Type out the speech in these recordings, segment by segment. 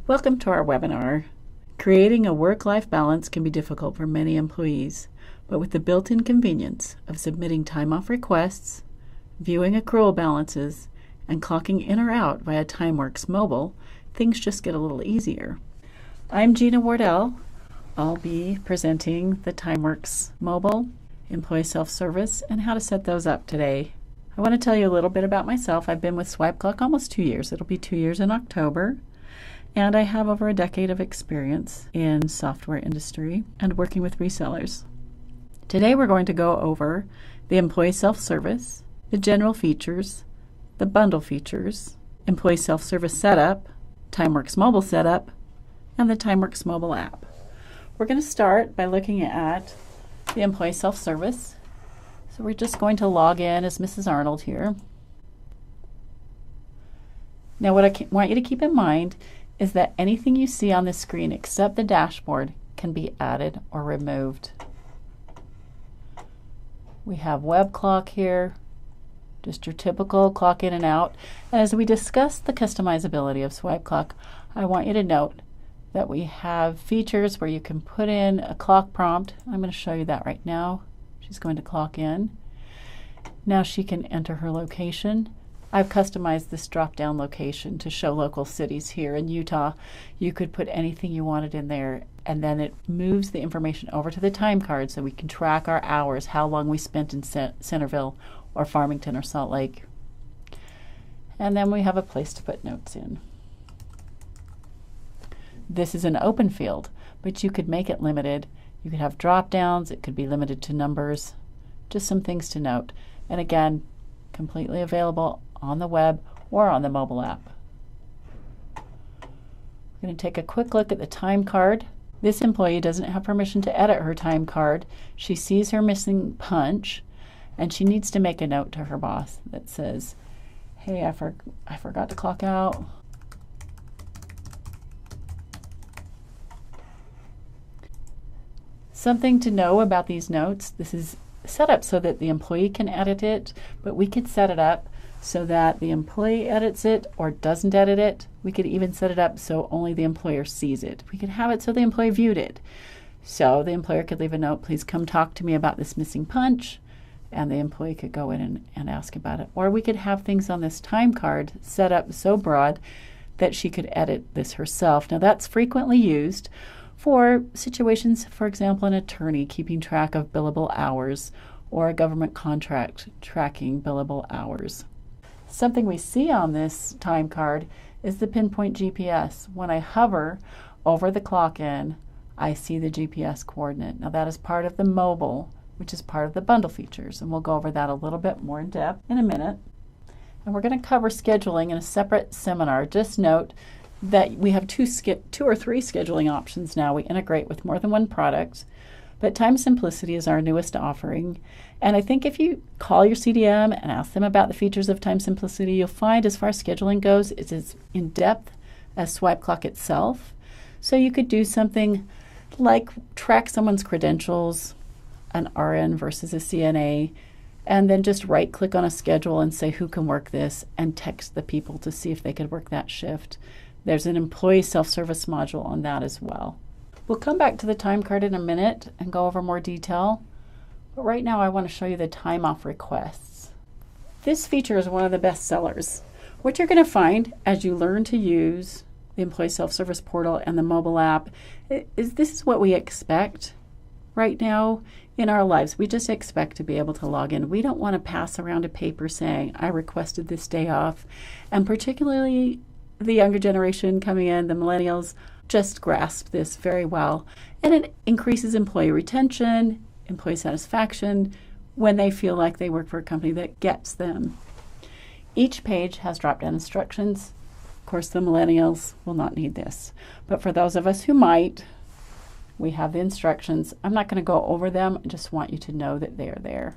Welcome to our webinar. Creating a work-life balance can be difficult for many employees, but with the built-in convenience of submitting time-off requests, viewing accrual balances, and clocking in or out via TimeWorks Mobile, things just get a little easier. I'm Gina Wardell. I'll be presenting the TimeWorks Mobile, Employee Self-Service, and how to set those up today. I want to tell you a little bit about myself. I've been with SwipeClock almost 2 years. It'll be 2 years in October. And I have over a decade of experience in software industry and working with resellers. Today we're going to go over the employee self-service, the general features, the bundle features, employee self-service setup, TimeWorks Mobile setup, and the TimeWorks Mobile app. We're going to start by looking at the employee self-service. So we're just going to log in as Mrs. Arnold here. Now what I want you to keep in mind is that anything you see on the screen except the dashboard can be added or removed. We have webclock here, just your typical clock in and out. And as we discuss the customizability of SwipeClock, I want you to note that we have features where you can put in a clock prompt. I'm going to show you that right now. She's going to clock in. Now she can enter her location. I've customized this drop-down location to show local cities here in Utah. You could put anything you wanted in there, and then it moves the information over to the time card so we can track our hours, how long we spent in Centerville or Farmington or Salt Lake. And then we have a place to put notes in. This is an open field, but you could make it limited. You could have drop-downs. It could be limited to numbers. Just some things to note. And again, completely available on the web or on the mobile app. We're going to take a quick look at the time card. This employee doesn't have permission to edit her time card. She sees her missing punch, and she needs to make a note to her boss that says, hey, I forgot to clock out. Something to know about these notes, this is set up so that the employee can edit it, but we could set it up so that the employee edits it or doesn't edit it. We could even set it up so only the employer sees it. We could have it so the employee viewed it. So the employer could leave a note, please come talk to me about this missing punch, and the employee could go in and ask about it. Or we could have things on this time card set up so broad that she could edit this herself. Now that's frequently used for situations, for example, an attorney keeping track of billable hours or a government contract tracking billable hours. Something we see on this time card is the pinpoint GPS. When I hover over the clock in, I see the GPS coordinate. Now that is part of the mobile, which is part of the bundle features, and we'll go over that a little bit more in depth in a minute. And we're going to cover scheduling in a separate seminar. Just note that we have two or three scheduling options now. We integrate with more than one product, but Time Simplicity is our newest offering. And I think if you call your CDM and ask them about the features of Time Simplicity, you'll find as far as scheduling goes, it's as in-depth as SwipeClock itself. So you could do something like track someone's credentials, an RN versus a CNA, and then just right-click on a schedule and say who can work this and text the people to see if they could work that shift. There's an employee self-service module on that as well. We'll come back to the time card in a minute and go over more detail. But right now I want to show you the time off requests. This feature is one of the best sellers. What you're going to find as you learn to use the employee self-service portal and the mobile app is this is what we expect right now in our lives. We just expect to be able to log in. We don't want to pass around a paper saying, I requested this day off. And particularly the younger generation coming in, the millennials, just grasp this very well. And it increases employee retention, employee satisfaction, when they feel like they work for a company that gets them. Each page has drop-down instructions. Of course, the millennials will not need this. But for those of us who might, we have the instructions. I'm not going to go over them. I just want you to know that they are there.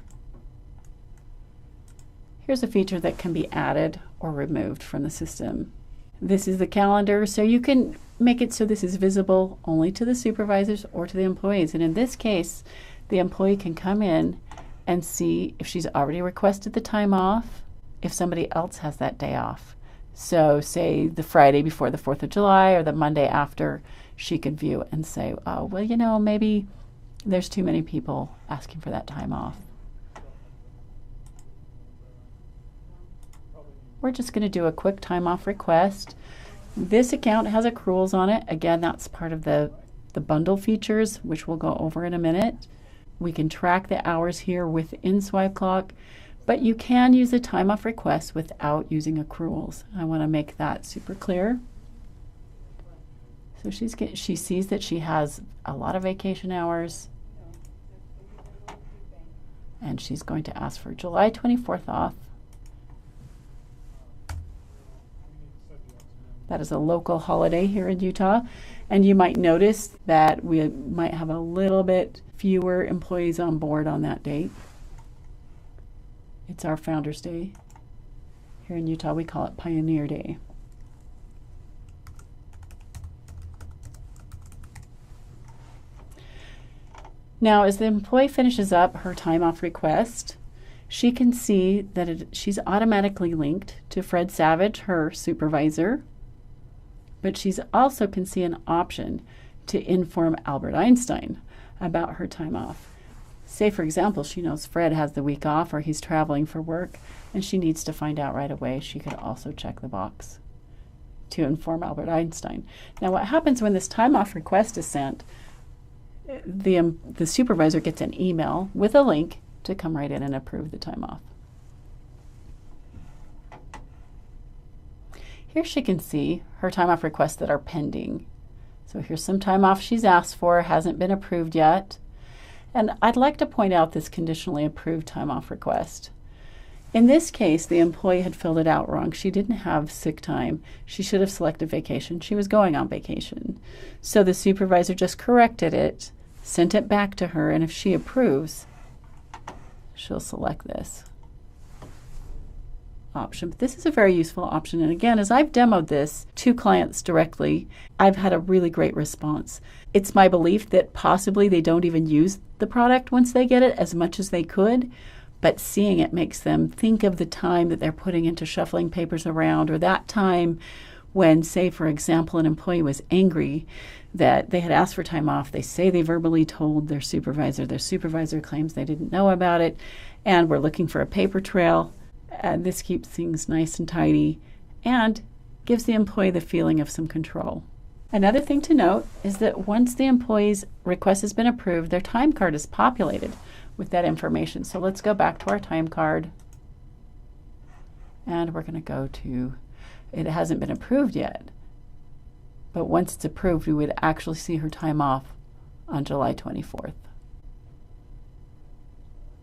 Here's a feature that can be added or removed from the system. This is the calendar, so you can make it so this is visible only to the supervisors or to the employees. And in this case, the employee can come in and see if she's already requested the time off, if somebody else has that day off. So say the Friday before the 4th of July or the Monday after, she could view and say, oh, well, maybe there's too many people asking for that time off. We're just going to do a quick time off request. This account has accruals on it. Again, that's part of the bundle features, which we'll go over in a minute. We can track the hours here within SwipeClock, but you can use a time off request without using accruals. I want to make that super clear. So she sees that she has a lot of vacation hours, and she's going to ask for July 24th off. That is a local holiday here in Utah, and you might notice that we might have a little bit fewer employees on board on that date. It's our Founders Day. Here in Utah, we call it Pioneer Day. Now, as the employee finishes up her time off request, she can see that she's automatically linked to Fred Savage, her supervisor, but she's also can see an option to inform Albert Einstein about her time off. Say, for example, she knows Fred has the week off or he's traveling for work and she needs to find out right away. She could also check the box to inform Albert Einstein. Now, what happens when this time off request is sent, the supervisor gets an email with a link to come right in and approve the time off. Here she can see her time off requests that are pending. So here's some time off she's asked for, hasn't been approved yet. And I'd like to point out this conditionally approved time off request. In this case, the employee had filled it out wrong. She didn't have sick time. She should have selected vacation. She was going on vacation. So the supervisor just corrected it, sent it back to her, and if she approves, she'll select this option. But this is a very useful option. And again, as I've demoed this to clients directly, I've had a really great response. It's my belief that possibly they don't even use the product once they get it as much as they could, but seeing it makes them think of the time that they're putting into shuffling papers around, or that time when, say, for example, an employee was angry that they had asked for time off. They say they verbally told their supervisor claims they didn't know about it, and we're looking for a paper trail. This keeps things nice and tidy and gives the employee the feeling of some control. Another thing to note is that once the employee's request has been approved, their time card is populated with that information. So let's go back to our time card, and we're going to go to, it hasn't been approved yet, but once it's approved, we would actually see her time off on July 24th.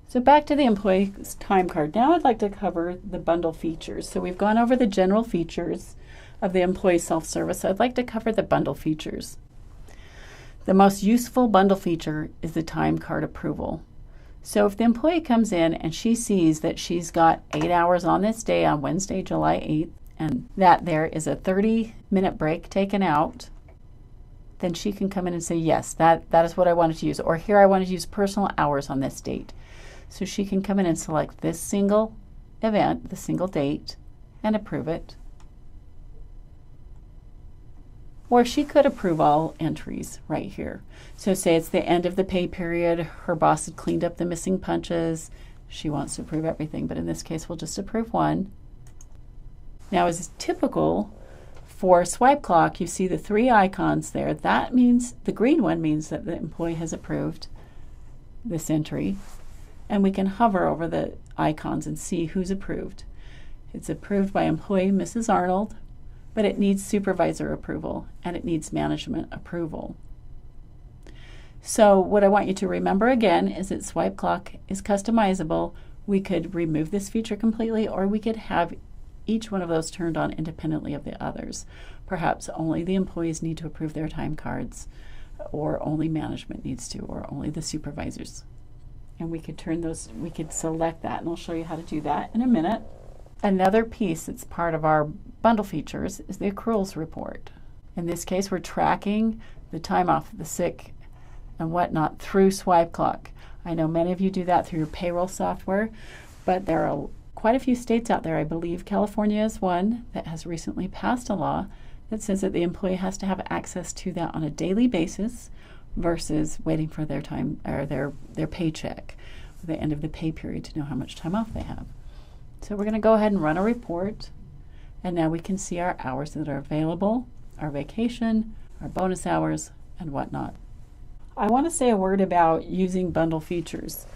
So back to the employee's time card. Now I'd like to cover the bundle features. So we've gone over the general features of the employee self-service. I'd like to cover the bundle features. The most useful bundle feature is the time card approval. So if the employee comes in and she sees that she's got 8 hours on this day on Wednesday, July 8th, and that there is a 30-minute break taken out, then she can come in and say, yes, that is what I wanted to use, or here I wanted to use personal hours on this date. So she can come in and select this single event, the single date, and approve it. Or she could approve all entries right here. So say it's the end of the pay period, her boss had cleaned up the missing punches, she wants to approve everything, but in this case we'll just approve one. Now, as is typical for SwipeClock, you see the 3 icons there. That means, the green one means that the employee has approved this entry. And we can hover over the icons and see who's approved. It's approved by employee Mrs. Arnold, but it needs supervisor approval and it needs management approval. So what I want you to remember again is that SwipeClock is customizable. We could remove this feature completely, or we could have each one of those turned on independently of the others. Perhaps only the employees need to approve their time cards, or only management needs to, or only the supervisors. And we could turn those, we could select that, and I'll show you how to do that in a minute. Another piece that's part of our bundle features is the accruals report. In this case, we're tracking the time off, the sick, and whatnot through SwipeClock. I know many of you do that through your payroll software, but there are quite a few states out there. I believe California is one that has recently passed a law that says that the employee has to have access to that on a daily basis versus waiting for their time or their paycheck at the end of the pay period to know how much time off they have. So we're going to go ahead and run a report, and now we can see our hours that are available, our vacation, our bonus hours, and whatnot. I want to say a word about using bundle features.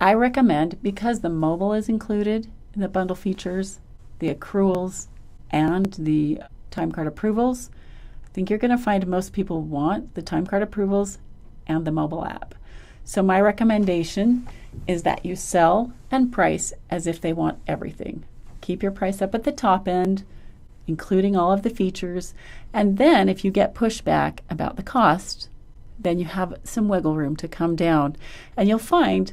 I recommend, because the mobile is included in the bundle features, the accruals, and the time card approvals, I think you're going to find most people want the time card approvals and the mobile app. So my recommendation is that you sell and price as if they want everything. Keep your price up at the top end, including all of the features, and then if you get pushback about the cost, then you have some wiggle room to come down. And you'll find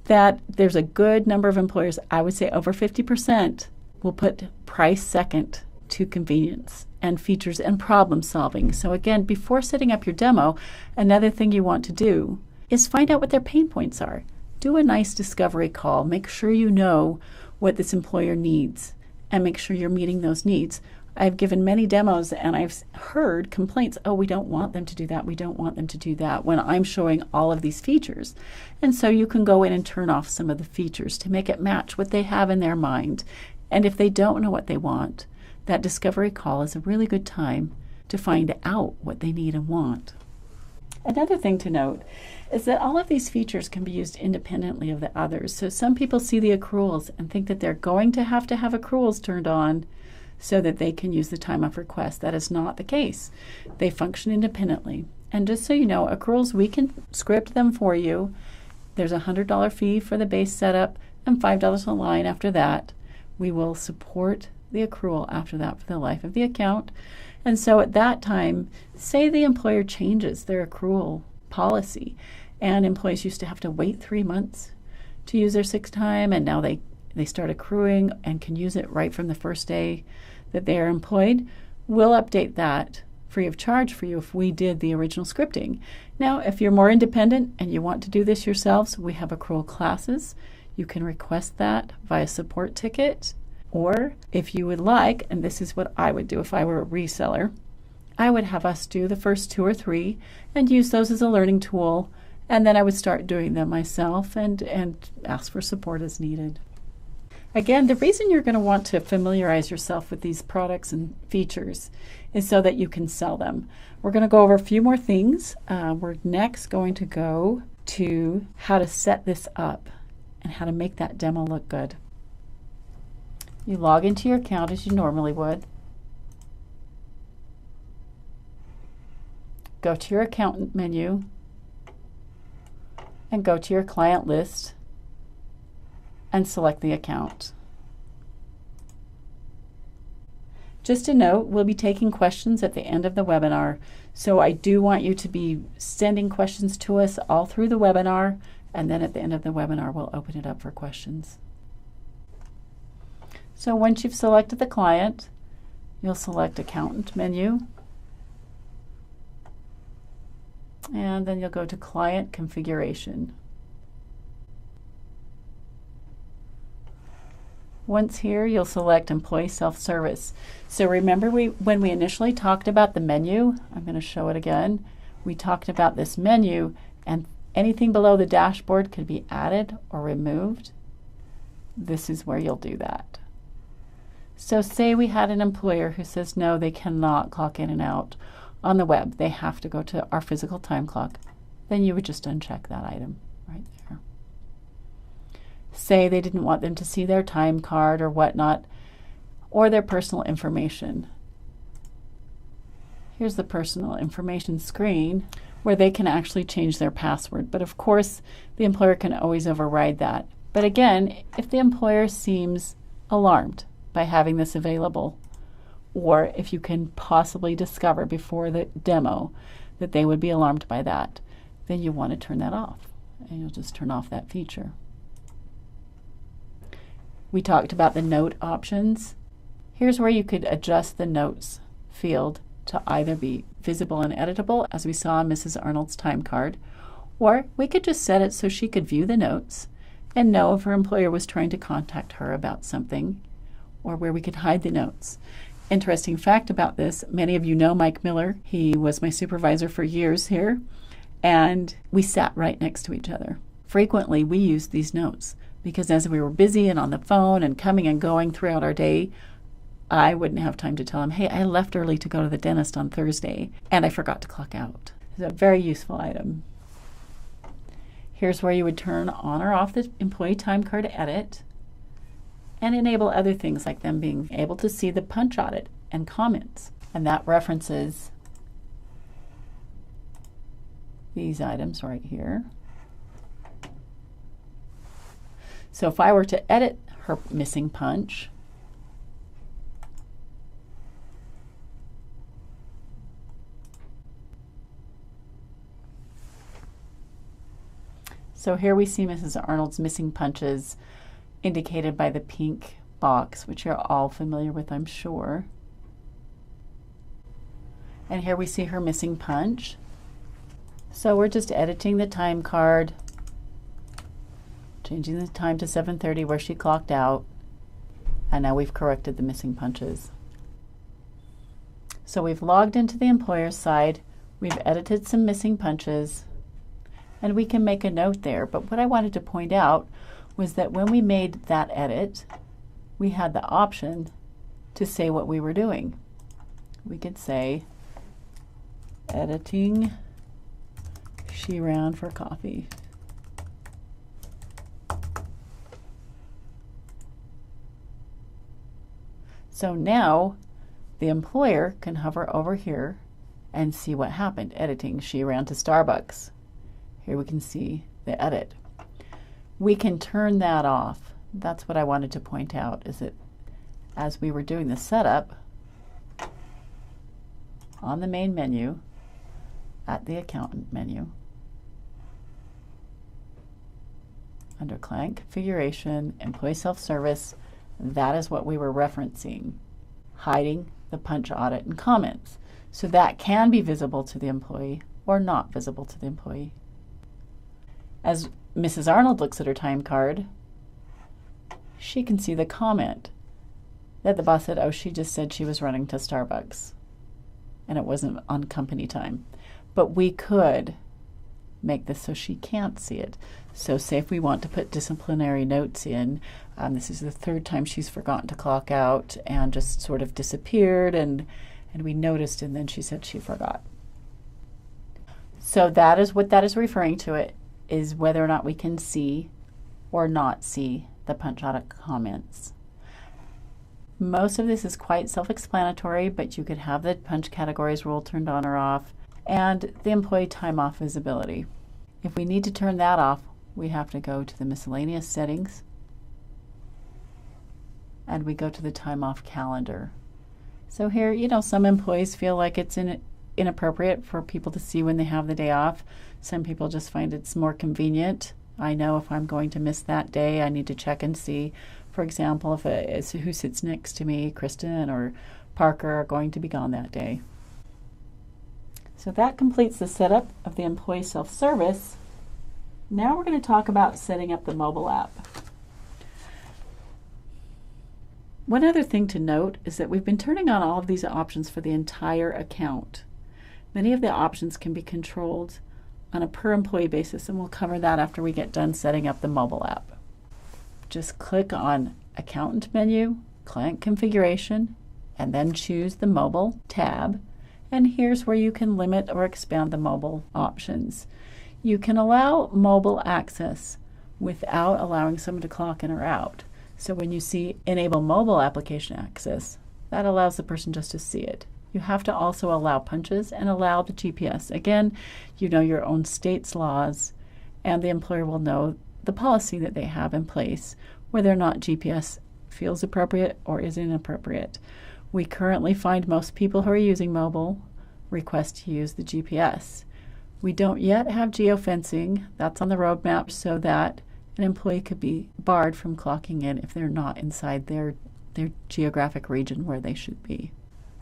that there's a good number of employers, I would say over 50%, will put price second to convenience and features and problem solving. So again, before setting up your demo, another thing you want to do is find out what their pain points are. Do a nice discovery call. Make sure you know what this employer needs and make sure you're meeting those needs. I've given many demos and I've heard complaints, oh, we don't want them to do that, we don't want them to do that, when I'm showing all of these features. And so you can go in and turn off some of the features to make it match what they have in their mind. And if they don't know what they want, that discovery call is a really good time to find out what they need and want. Another thing to note is that all of these features can be used independently of the others. So some people see the accruals and think that they're going to have accruals turned on so that they can use the time off request. That is not the case. They function independently. And just so you know, accruals, we can script them for you. There's a $100 fee for the base setup and $5 a line after that. We will support the accrual after that for the life of the account. And so at that time, say the employer changes their accrual policy and employees used to have to wait 3 months to use their sick time, and now they start accruing and can use it right from the first day that they are employed. We'll update that free of charge for you if we did the original scripting. Now, if you're more independent and you want to do this yourselves, we have accrual classes. You can request that via support ticket. Or if you would like, and this is what I would do if I were a reseller, I would have us do the first 2 or 3 and use those as a learning tool, and then I would start doing them myself and ask for support as needed. Again, the reason you're going to want to familiarize yourself with these products and features is so that you can sell them. We're going to go over a few more things. We're next going to go to how to set this up and how to make that demo look good. You log into your account as you normally would. Go to your accountant menu and go to your client list and select the account. Just a note, we'll be taking questions at the end of the webinar, so I do want you to be sending questions to us all through the webinar, and then at the end of the webinar we'll open it up for questions. So once you've selected the client, you'll select Accountant menu, and then you'll go to Client Configuration. Once here, you'll select Employee Self-Service. So remember when we initially talked about the menu, I'm going to show it again, we talked about this menu and anything below the dashboard could be added or removed. This is where you'll do that. So say we had an employer who says no, they cannot clock in and out on the web. They have to go to our physical time clock. Then you would just uncheck that item right there. Say they didn't want them to see their time card or whatnot, or their personal information. Here's the personal information screen where they can actually change their password. But of course, the employer can always override that. But again, if the employer seems alarmed by having this available, or if you can possibly discover before the demo that they would be alarmed by that, then you want to turn that off, and you'll just turn off that feature. We talked about the note options. Here's where you could adjust the notes field to either be visible and editable, as we saw on Mrs. Arnold's time card, or we could just set it so she could view the notes and know if her employer was trying to contact her about something, or where we could hide the notes. Interesting fact about this, many of you know Mike Miller. He was my supervisor for years here, and we sat right next to each other. Frequently, we used these notes because as we were busy and on the phone and coming and going throughout our day, I wouldn't have time to tell him, hey, I left early to go to the dentist on Thursday, and I forgot to clock out. It's a very useful item. Here's where you would turn on or off the employee time card edit and enable other things like them being able to see the punch audit and comments. And that references these items right here. So if I were to edit her missing punch, so here we see Mrs. Arnold's missing punches indicated by the pink box, which you're all familiar with, I'm sure. And here we see her missing punch. So we're just editing the time card, changing the time to 7:30 where she clocked out, and now we've corrected the missing punches. So we've logged into the employer's side, we've edited some missing punches, and we can make a note there. But what I wanted to point out was that when we made that edit, we had the option to say what we were doing. We could say, editing, she ran for coffee. So now the employer can hover over here and see what happened. Editing, she ran to Starbucks. Here we can see the edit. We can turn that off. That's what I wanted to point out, is that as we were doing the setup, on the main menu, at the accountant menu, under client configuration, employee self-service, that is what we were referencing, hiding the punch audit and comments. So that can be visible to the employee or not visible to the employee. As Mrs. Arnold looks at her time card, she can see the comment that the boss said, oh, she just said she was running to Starbucks and it wasn't on company time. But we could make this so she can't see it. So say if we want to put disciplinary notes in, this is the third time she's forgotten to clock out and just sort of disappeared, and we noticed, and then she said she forgot. So that is what that is referring to, it is whether or not we can see or not see the punch audit comments. Most of this is quite self-explanatory, but you could have the punch categories rule turned on or off, and the employee time off visibility. If we need to turn that off, we have to go to the miscellaneous settings, and we go to the time off calendar. So here, you know, some employees feel like it's inappropriate for people to see when they have the day off. Some people just find it's more convenient. I know if I'm going to miss that day, I need to check and see, for example, if it's who sits next to me, Kristen or Parker, are going to be gone that day. So that completes the setup of the employee self-service. Now we're going to talk about setting up the mobile app. One other thing to note is that we've been turning on all of these options for the entire account. Many of the options can be controlled on a per employee basis, and we'll cover that after we get done setting up the mobile app. Just click on Accountant menu, Client Configuration, and then choose the Mobile tab. And here's where you can limit or expand the mobile options. You can allow mobile access without allowing someone to clock in or out. So when you see Enable Mobile Application Access, that allows the person just to see it. You have to also allow punches and allow the GPS. Again, you know your own state's laws, and the employer will know the policy that they have in place, whether or not GPS feels appropriate or is inappropriate. We currently find most people who are using mobile request to use the GPS. We don't yet have geofencing. That's on the roadmap so that an employee could be barred from clocking in if they're not inside their geographic region where they should be.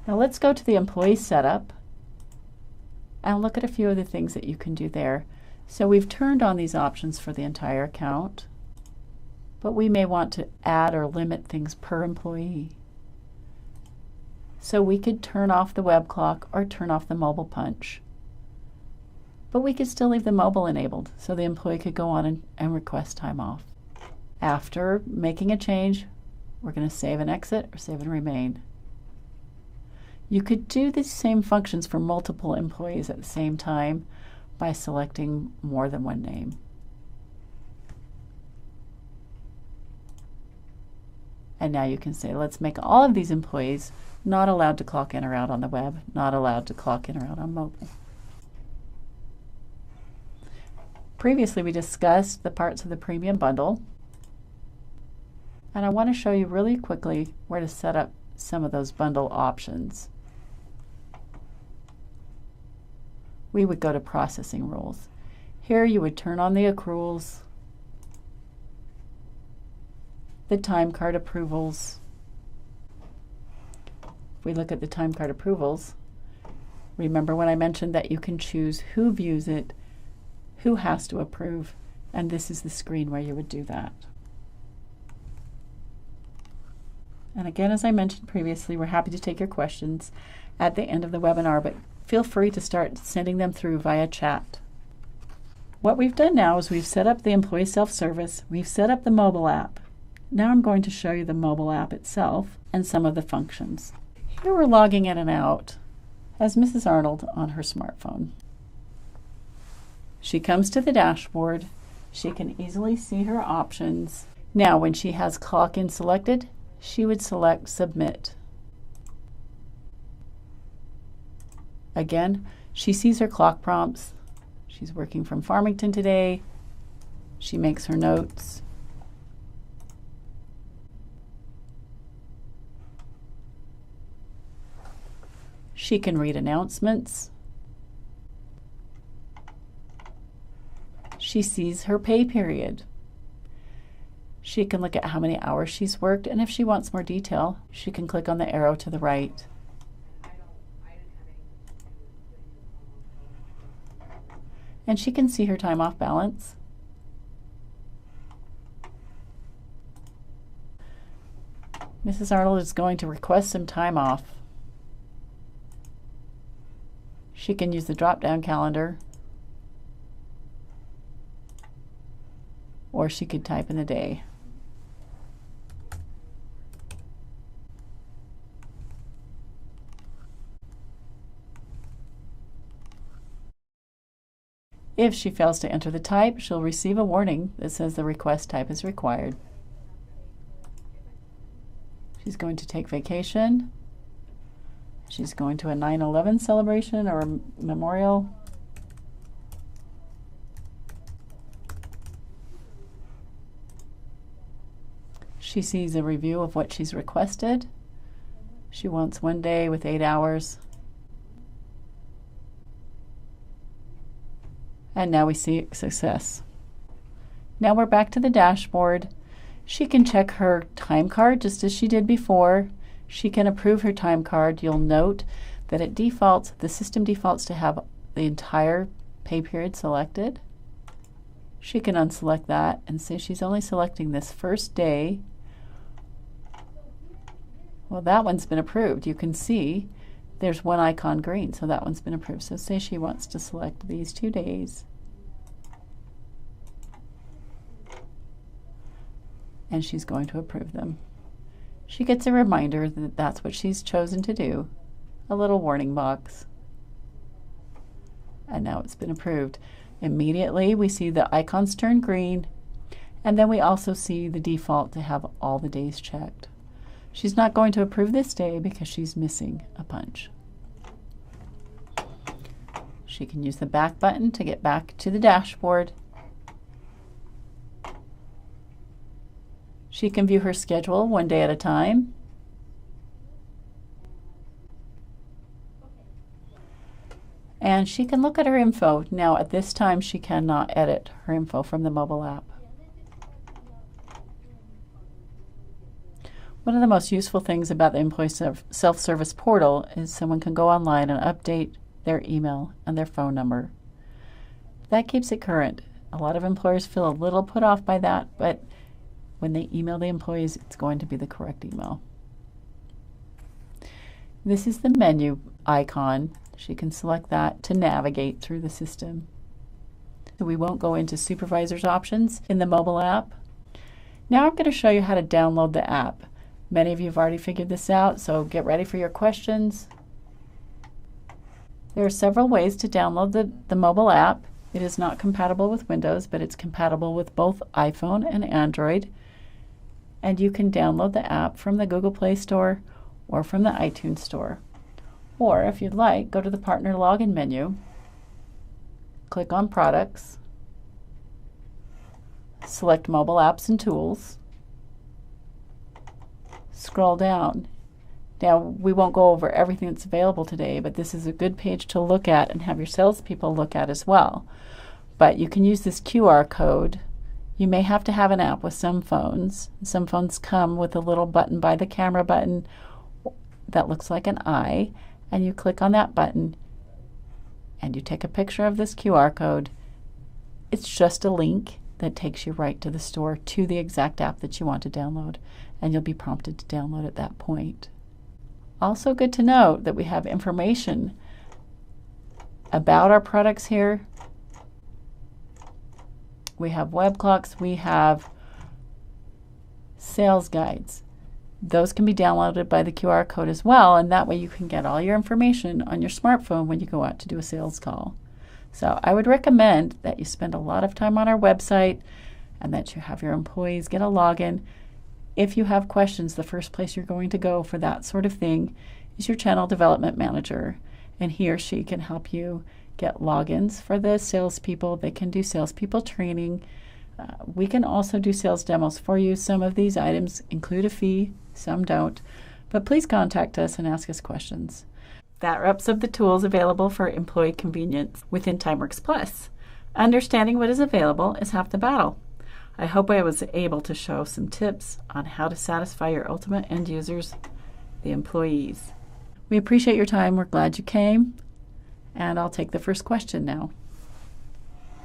Now let's go to the employee setup and look at a few of the things that you can do there. So we've turned on these options for the entire account. but we may want to add or limit things per employee. So we could turn off the web clock or turn off the mobile punch. But we could still leave the mobile enabled so the employee could go on and request time off. After making a change, we're going to save and exit or save and remain. You could do the same functions for multiple employees at the same time by selecting more than one name. And now you can say, let's make all of these employees not allowed to clock in or out on the web, not allowed to clock in or out on mobile. Previously, we discussed the parts of the premium bundle, and I want to show you really quickly where to set up some of those bundle options. We would go to processing rules. Here you would turn on the accruals, the time card approvals. If we look at the time card approvals, remember when I mentioned that you can choose who views it, who has to approve, and this is the screen where you would do that. And again, as I mentioned previously, we're happy to take your questions at the end of the webinar, but feel free to start sending them through via chat. What we've done now is we've set up the employee self-service, we've set up the mobile app. Now I'm going to show you the mobile app itself and some of the functions. Here we're logging in and out as Mrs. Arnold on her smartphone. She comes to the dashboard. She can easily see her options. Now when she has clock in selected, she would select submit. Again, she sees her clock prompts. She's working from Farmington today. She makes her notes. She can read announcements. She sees her pay period. She can look at how many hours she's worked, and if she wants more detail, she can click on the arrow to the right. And she can see her time off balance. Mrs. Arnold is going to request some time off. She can use the drop-down calendar, or she could type in the day. If she fails to enter the type, she'll receive a warning that says the request type is required. She's going to take vacation. She's going to a 9/11 celebration or a memorial. She sees a review of what she's requested. She wants 1 day with 8 hours. And now we see success. Now we're back to the dashboard. She can check her time card just as she did before. She can approve her time card. You'll note that it defaults, the system defaults to have the entire pay period selected. She can unselect that and say she's only selecting this first day. Well, that one's been approved. You can see there's one icon green, so that one's been approved. So say she wants to select these 2 days. And she's going to approve them. She gets a reminder that that's what she's chosen to do, a little warning box. And now it's been approved. Immediately we see the icons turn green, and then we also see the default to have all the days checked. She's not going to approve this day because she's missing a punch. She can use the back button to get back to the dashboard. She can view her schedule 1 day at a time. And she can look at her info. Now at this time she cannot edit her info from the mobile app. One of the most useful things about the employee self-service portal is someone can go online and update their email and their phone number. That keeps it current. A lot of employers feel a little put off by that, but when they email the employees, it's going to be the correct email. This is the menu icon. She can select that to navigate through the system. So we won't go into supervisor's options in the mobile app. Now I'm going to show you how to download the app. Many of you have already figured this out, so get ready for your questions. There are several ways to download the mobile app. It is not compatible with Windows, but it's compatible with both iPhone and Android. And you can download the app from the Google Play Store or from the iTunes Store. Or if you'd like, go to the Partner Login menu, click on Products, select Mobile Apps and Tools, scroll down. Now, we won't go over everything that's available today, but this is a good page to look at and have your salespeople look at as well. But you can use this QR code. You may have to have an app with some phones. Some phones come with a little button by the camera button that looks like an eye, and you click on that button and you take a picture of this QR code. It's just a link that takes you right to the store, to the exact app that you want to download, and you'll be prompted to download at that point. Also good to note that we have information about our products here. We have web clocks, we have sales guides. Those can be downloaded by the QR code as well, and that way you can get all your information on your smartphone when you go out to do a sales call. So I would recommend that you spend a lot of time on our website and that you have your employees get a login. If you have questions, the first place you're going to go for that sort of thing is your channel development manager, and he or she can help you get logins for the salespeople. They can do salespeople training. We can also do sales demos for you. Some of these items include a fee, some don't, but please contact us and ask us questions. That wraps up the tools available for employee convenience within TimeWorks Plus. Understanding what is available is half the battle. I hope I was able to show some tips on how to satisfy your ultimate end users, the employees. We appreciate your time. We're glad you came. And I'll take the first question now.